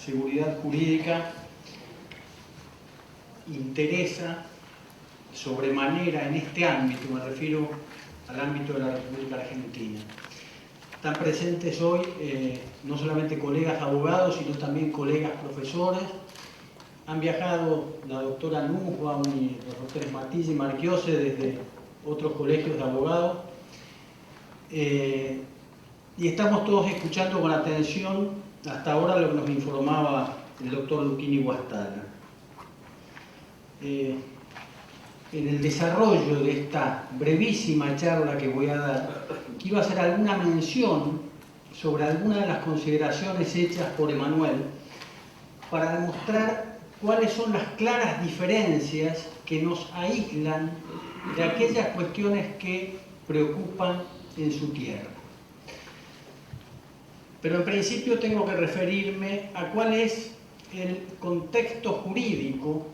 seguridad jurídica interesa sobremanera en este ámbito, me refiero al ámbito de la República Argentina. Están presentes hoy no solamente colegas abogados, sino también colegas profesores. Han viajado la doctora Nussbaum y los doctores Matilla y Marchiose desde otros colegios de abogados. Y estamos todos escuchando con atención hasta ahora lo que nos informaba el doctor Luchini Guastalla. En el desarrollo de esta brevísima charla que voy a dar, quiero hacer alguna mención sobre algunas de las consideraciones hechas por Emanuel para demostrar cuáles son las claras diferencias que nos aíslan de aquellas cuestiones que preocupan en su tierra. Pero en principio tengo que referirme a cuál es el contexto jurídico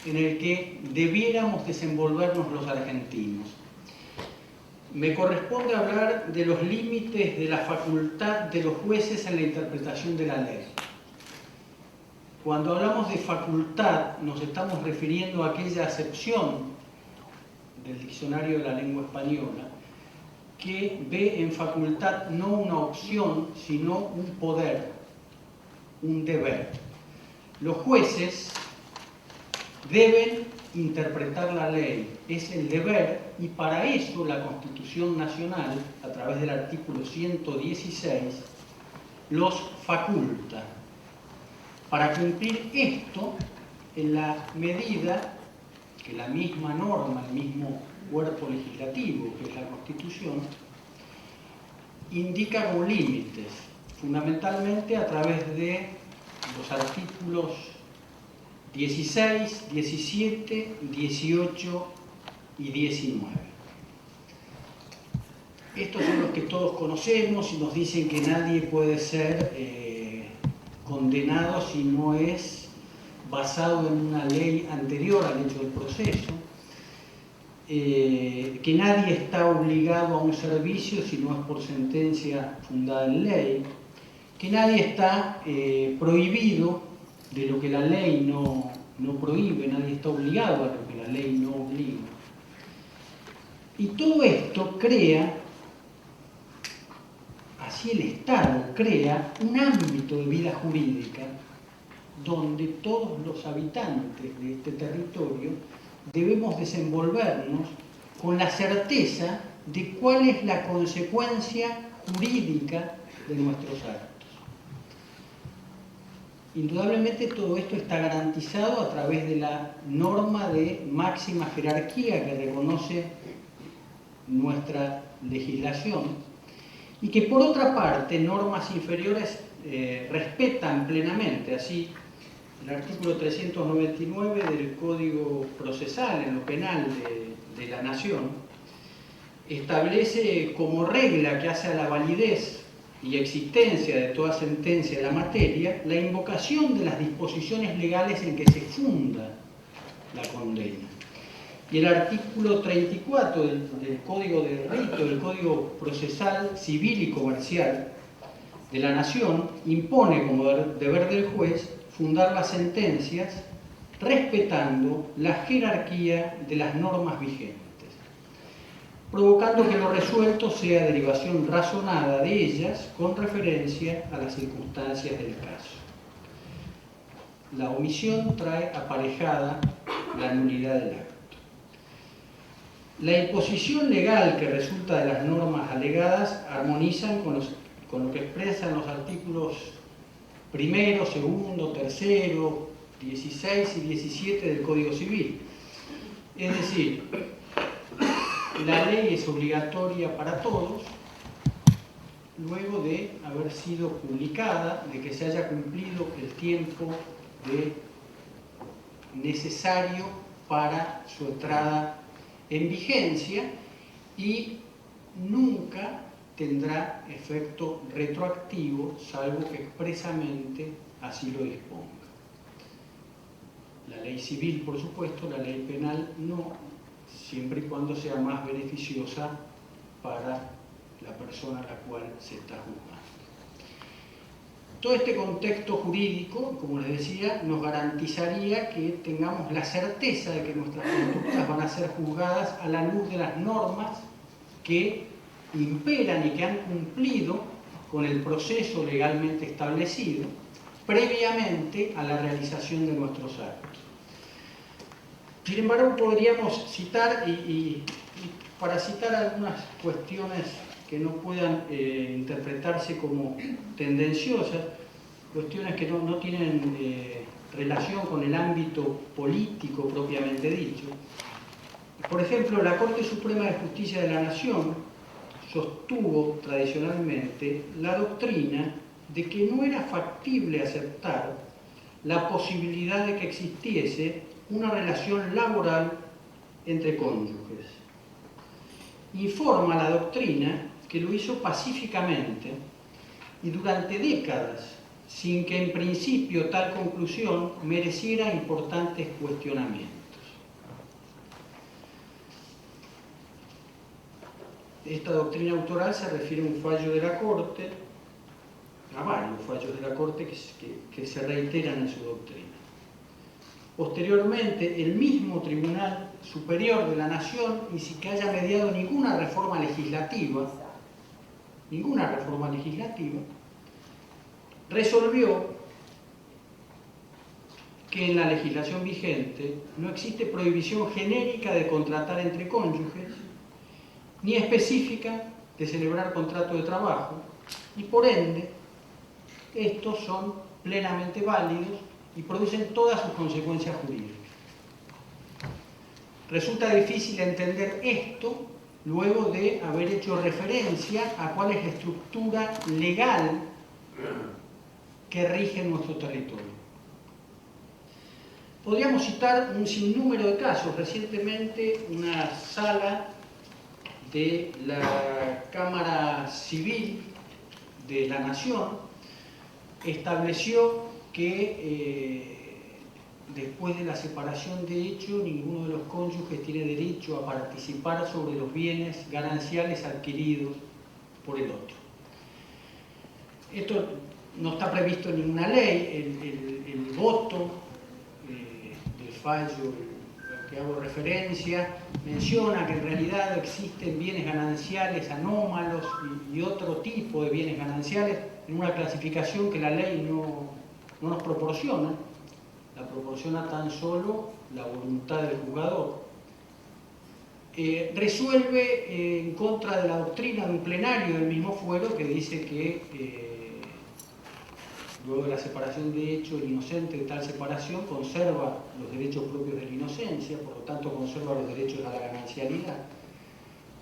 en el que debiéramos desenvolvernos los argentinos. Me corresponde hablar de los límites de la facultad de los jueces en la interpretación de la ley. Cuando hablamos de facultad, nos estamos refiriendo a aquella acepción del diccionario de la lengua española que ve en facultad no una opción, sino un poder, un deber. Los jueces deben interpretar la ley, es el deber, y para eso la Constitución Nacional, a través del artículo 116, los faculta. Para cumplir esto, en la medida que la misma norma, el mismo cuerpo legislativo, que es la Constitución, indica como límites, fundamentalmente a través de los artículos 16, 17, 18 y 19. Estos son los que todos conocemos y nos dicen que nadie puede ser condenado si no es basado en una ley anterior al hecho del proceso, que nadie está obligado a un servicio si no es por sentencia fundada en ley, que nadie está prohibido de lo que la ley no prohíbe, nadie está obligado a lo que la ley no obliga. Y todo esto crea, así el Estado crea un ámbito de vida jurídica donde todos los habitantes de este territorio debemos desenvolvernos con la certeza de cuál es la consecuencia jurídica de nuestros actos. Indudablemente todo esto está garantizado a través de la norma de máxima jerarquía que reconoce nuestra legislación y que por otra parte normas inferiores respetan plenamente. Así, el artículo 399 del Código Procesal en lo penal de la Nación establece como regla que hace a la validez y existencia de toda sentencia de la materia la invocación de las disposiciones legales en que se funda la condena. Y el artículo 34 del Código de Rito, del Código Procesal Civil y Comercial de la Nación, impone como deber del juez fundar las sentencias respetando la jerarquía de las normas vigentes, provocando que lo resuelto sea derivación razonada de ellas con referencia a las circunstancias del caso. La omisión trae aparejada la nulidad del acto. La imposición legal que resulta de las normas alegadas armonizan con lo que expresan los artículos primero, segundo, tercero, 16 y 17 del Código Civil. Es decir, la ley es obligatoria para todos luego de haber sido publicada, de que se haya cumplido el tiempo necesario para su entrada en vigencia y nunca tendrá efecto retroactivo, salvo que expresamente así lo disponga. La ley civil, por supuesto, la ley penal no, siempre y cuando sea más beneficiosa para la persona a la cual se está juzgando. Todo este contexto jurídico, como les decía, nos garantizaría que tengamos la certeza de que nuestras conductas van a ser juzgadas a la luz de las normas que imperan y que han cumplido con el proceso legalmente establecido previamente a la realización de nuestros actos. Sin embargo, podríamos citar, y para citar algunas cuestiones que no puedan interpretarse como tendenciosas, cuestiones que no tienen relación con el ámbito político propiamente dicho. Por ejemplo, la Corte Suprema de Justicia de la Nación sostuvo tradicionalmente la doctrina de que no era factible aceptar la posibilidad de que existiese una relación laboral entre cónyuges. Informa la doctrina que lo hizo pacíficamente y durante décadas, sin que en principio tal conclusión mereciera importantes cuestionamientos. Esta doctrina autoral se refiere a un fallo de la Corte, a varios fallos de la Corte que se reiteran en su doctrina. Posteriormente, el mismo Tribunal Superior de la Nación, y sin que haya mediado ninguna reforma legislativa, resolvió que en la legislación vigente no existe prohibición genérica de contratar entre cónyuges, ni específica de celebrar contrato de trabajo, y por ende, estos son plenamente válidos y producen todas sus consecuencias jurídicas. Resulta difícil entender esto luego de haber hecho referencia a cuál es la estructura legal que rige nuestro territorio. Podríamos citar un sinnúmero de casos. Recientemente, una sala de la Cámara Civil de la Nación estableció que después de la separación de hecho, ninguno de los cónyuges tiene derecho a participar sobre los bienes gananciales adquiridos por el otro. Esto no está previsto en ninguna ley. El voto del fallo al que hago referencia menciona que en realidad existen bienes gananciales anómalos y otro tipo de bienes gananciales en una clasificación que la ley no nos proporciona. La proporciona tan solo la voluntad del juzgador. Resuelve en contra de la doctrina de un plenario del mismo fuero que dice que luego de la separación de hecho, el inocente de tal separación conserva los derechos propios de la inocencia, por lo tanto conserva los derechos a la ganancialidad.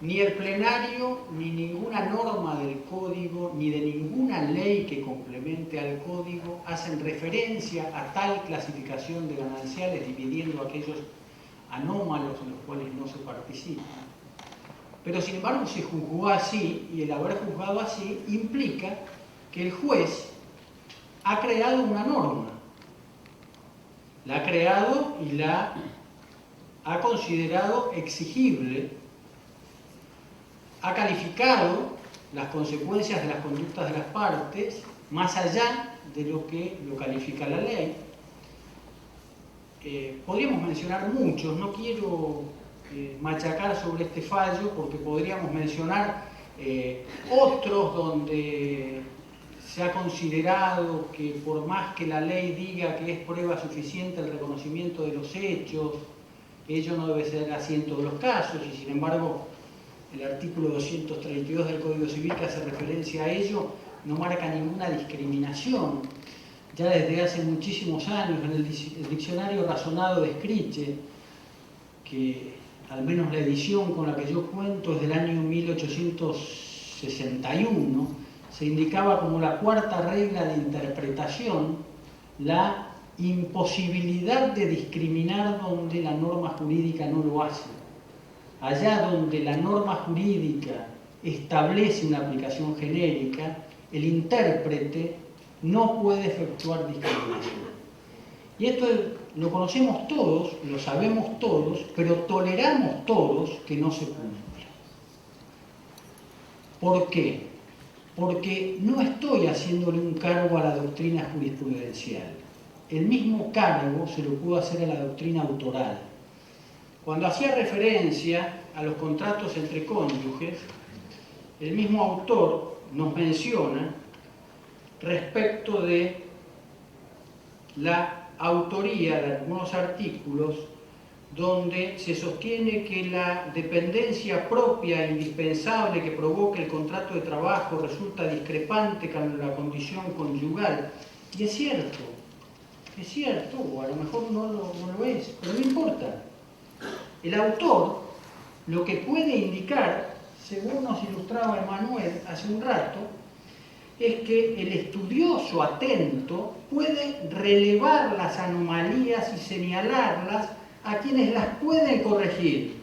Ni el plenario, ni ninguna norma del Código, ni de ninguna ley que complemente al Código hacen referencia a tal clasificación de gananciales, dividiendo aquellos anómalos en los cuales no se participa. Pero sin embargo se juzgó así, y el haber juzgado así implica que el juez ha creado una norma. La ha creado y la ha considerado exigible, ha calificado las consecuencias de las conductas de las partes más allá de lo que lo califica la ley. Podríamos mencionar muchos, no quiero machacar sobre este fallo porque podríamos mencionar otros donde se ha considerado que por más que la ley diga que es prueba suficiente el reconocimiento de los hechos, ello no debe ser así en todos los casos, y sin embargo el artículo 232 del Código Civil, que hace referencia a ello, no marca ninguna discriminación. Ya desde hace muchísimos años, en el Diccionario Razonado de Scriche, que al menos la edición con la que yo cuento es del año 1861, se indicaba como la cuarta regla de interpretación la imposibilidad de discriminar donde la norma jurídica no lo hace. Allá donde la norma jurídica establece una aplicación genérica, el intérprete no puede efectuar discriminación. Y esto lo conocemos todos, lo sabemos todos, pero toleramos todos que no se cumpla. ¿Por qué? porque no estoy haciéndole un cargo a la doctrina jurisprudencial. El mismo cargo se lo puedo hacer a la doctrina autoral. Cuando hacía referencia a los contratos entre cónyuges, el mismo autor nos menciona respecto de la autoría de algunos artículos donde se sostiene que la dependencia propia e indispensable que provoca el contrato de trabajo resulta discrepante con la condición conyugal. Y es cierto, o a lo mejor no lo es, pero no importa. El autor lo que puede indicar, según nos ilustraba Emanuel hace un rato, es que el estudioso atento puede relevar las anomalías y señalarlas a quienes las pueden corregir.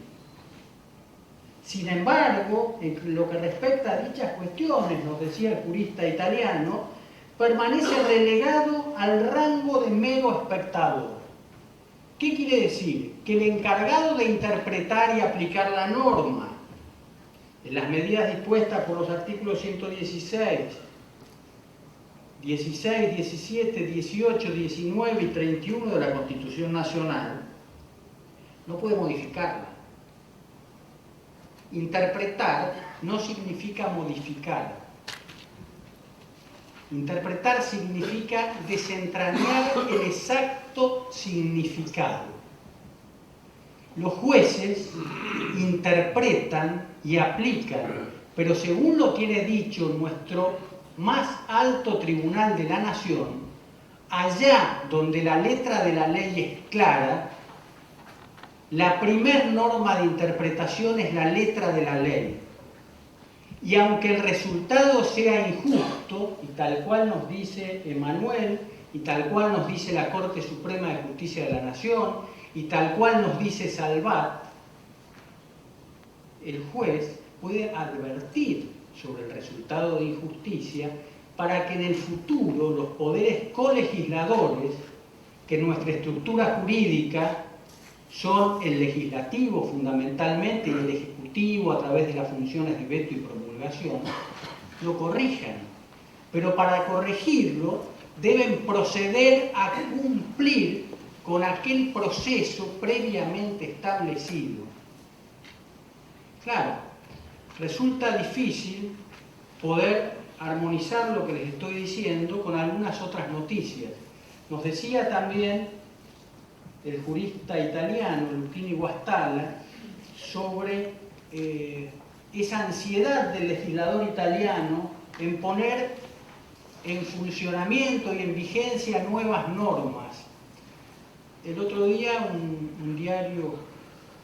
Sin embargo, en lo que respecta a dichas cuestiones, nos decía el jurista italiano, permanece relegado al rango de mero espectador. ¿Qué quiere decir? Que el encargado de interpretar y aplicar la norma, en las medidas dispuestas por los artículos 116, 16, 17, 18, 19 y 31 de la Constitución Nacional, no puede modificarla. Interpretar no significa modificar. Interpretar significa desentrañar el exacto significado. Los jueces interpretan y aplican, pero según lo tiene dicho nuestro más alto tribunal de la nación, allá donde la letra de la ley es clara, la primer norma de interpretación es la letra de la ley. Y aunque el resultado sea injusto, y tal cual nos dice Emanuel, y tal cual nos dice la Corte Suprema de Justicia de la Nación, y tal cual nos dice Salvat, el juez puede advertir sobre el resultado de injusticia para que en el futuro los poderes colegisladores, que en nuestra estructura jurídica son el legislativo fundamentalmente y el ejecutivo a través de las funciones de veto y promulgación, lo corrijan. Pero para corregirlo deben proceder a cumplir con aquel proceso previamente establecido. Claro, resulta difícil poder armonizar lo que les estoy diciendo con algunas otras noticias. Nos decía también el jurista italiano Lucchini Guastalla sobre esa ansiedad del legislador italiano en poner en funcionamiento y en vigencia nuevas normas. El otro día un diario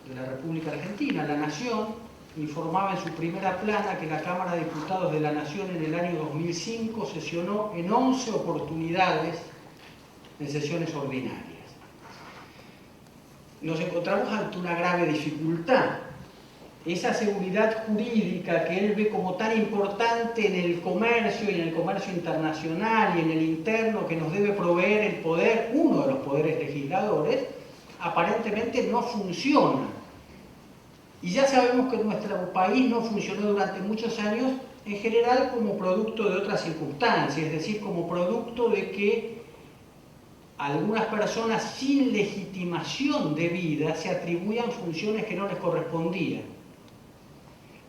de la República Argentina, La Nación, informaba en su primera plana que la Cámara de Diputados de la Nación en el año 2005 sesionó en 11 oportunidades en sesiones ordinarias. Nos encontramos ante una grave dificultad. Esa seguridad jurídica que él ve como tan importante en el comercio y en el comercio internacional y en el interno que nos debe proveer el poder, uno de los poderes legisladores, aparentemente no funciona. Y ya sabemos que nuestro país no funcionó durante muchos años, en general como producto de otras circunstancias, es decir, como producto de que algunas personas sin legitimación debida se atribuían funciones que no les correspondían.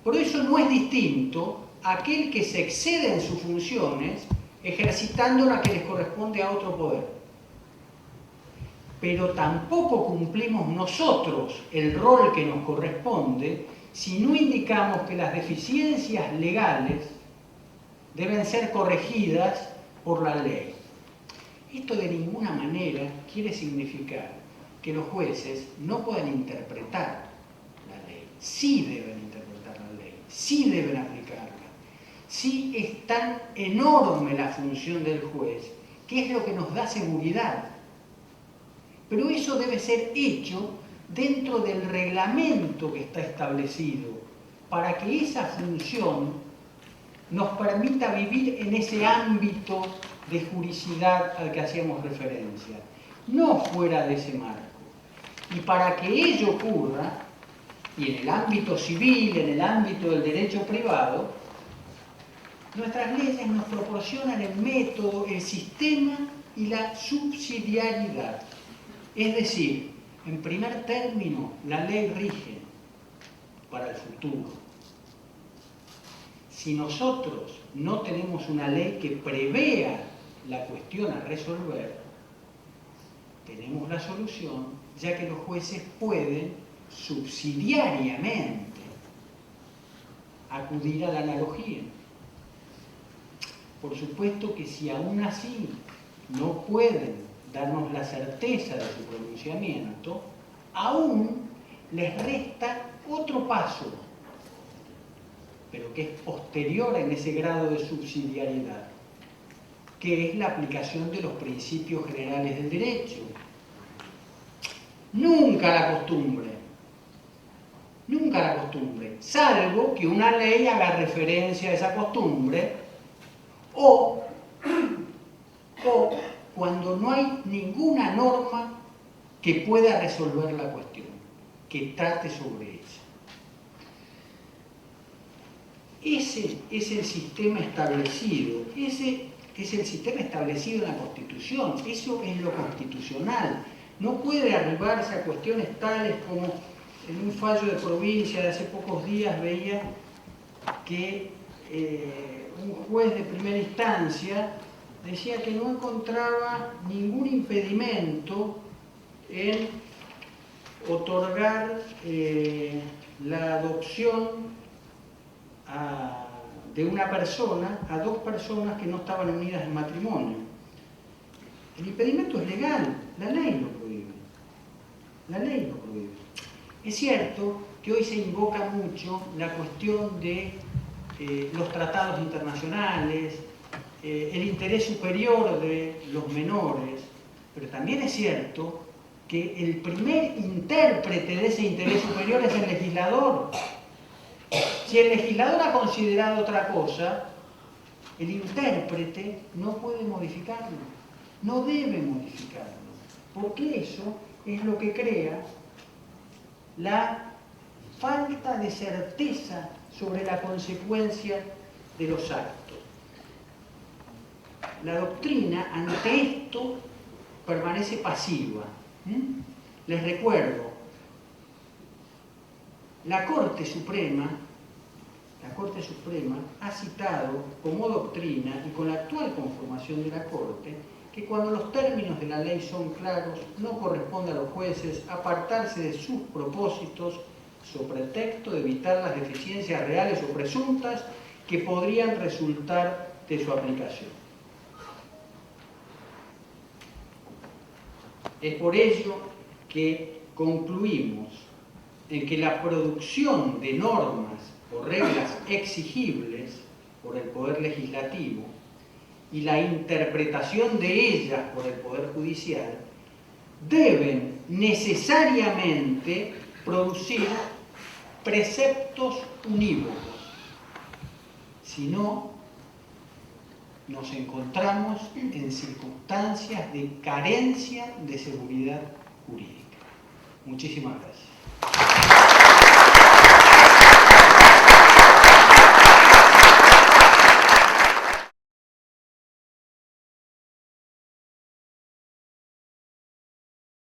Por eso no es distinto aquel que se excede en sus funciones ejercitando la que les corresponde a otro poder. Pero tampoco cumplimos nosotros el rol que nos corresponde si no indicamos que las deficiencias legales deben ser corregidas por la ley. Esto de ninguna manera quiere significar que los jueces no puedan interpretar la ley. Sí deben interpretar la ley, sí deben aplicarla. Sí es tan enorme la función del juez, que es lo que nos da seguridad. Pero eso debe ser hecho dentro del reglamento que está establecido, para que esa función nos permita vivir en ese ámbito de juricidad al que hacíamos referencia, no fuera de ese marco. Y para que ello ocurra, y en el ámbito civil, en el ámbito del derecho privado, Nuestras leyes nos proporcionan el método, el sistema y la subsidiariedad. Es decir, en primer término, la ley rige para el futuro. Si nosotros no tenemos una ley que prevea la cuestión a resolver, tenemos la solución, ya que los jueces pueden subsidiariamente acudir a la analogía. Por supuesto que si aún así no pueden darnos la certeza de su pronunciamiento, aún les resta otro paso, pero que es posterior en ese grado de subsidiariedad, que es la aplicación de los principios generales del derecho. Nunca la costumbre, salvo que una ley haga referencia a esa costumbre o cuando no hay ninguna norma que pueda resolver la cuestión, que trate sobre ella. Ese es el sistema establecido, ese es el sistema establecido en la Constitución, eso es lo constitucional. No puede arribarse a cuestiones tales como en un fallo de provincia de hace pocos días veía que un juez de primera instancia decía que no encontraba ningún impedimento en otorgar la adopción de una persona a dos personas que no estaban unidas en matrimonio. El impedimento es legal, la ley lo prohíbe. La ley lo prohíbe. Es cierto que hoy se invoca mucho la cuestión de los tratados internacionales, el interés superior de los menores, pero también es cierto que el primer intérprete de ese interés superior es el legislador. Si el legislador ha considerado otra cosa, el intérprete no puede modificarlo, no debe modificarlo, porque eso es lo que crea la falta de certeza sobre la consecuencia de los actos. La doctrina ante esto permanece pasiva. Les recuerdo, la Corte Suprema ha citado como doctrina y con la actual conformación de la Corte que cuando los términos de la ley son claros no corresponde a los jueces apartarse de sus propósitos sobre pretexto de evitar las deficiencias reales o presuntas que podrían resultar de su aplicación. Es por ello que concluimos en que la producción de normas o reglas exigibles por el Poder Legislativo y la interpretación de ellas por el Poder Judicial deben necesariamente producir preceptos unívocos. Si no, nos encontramos en circunstancias de carencia de seguridad jurídica. Muchísimas gracias.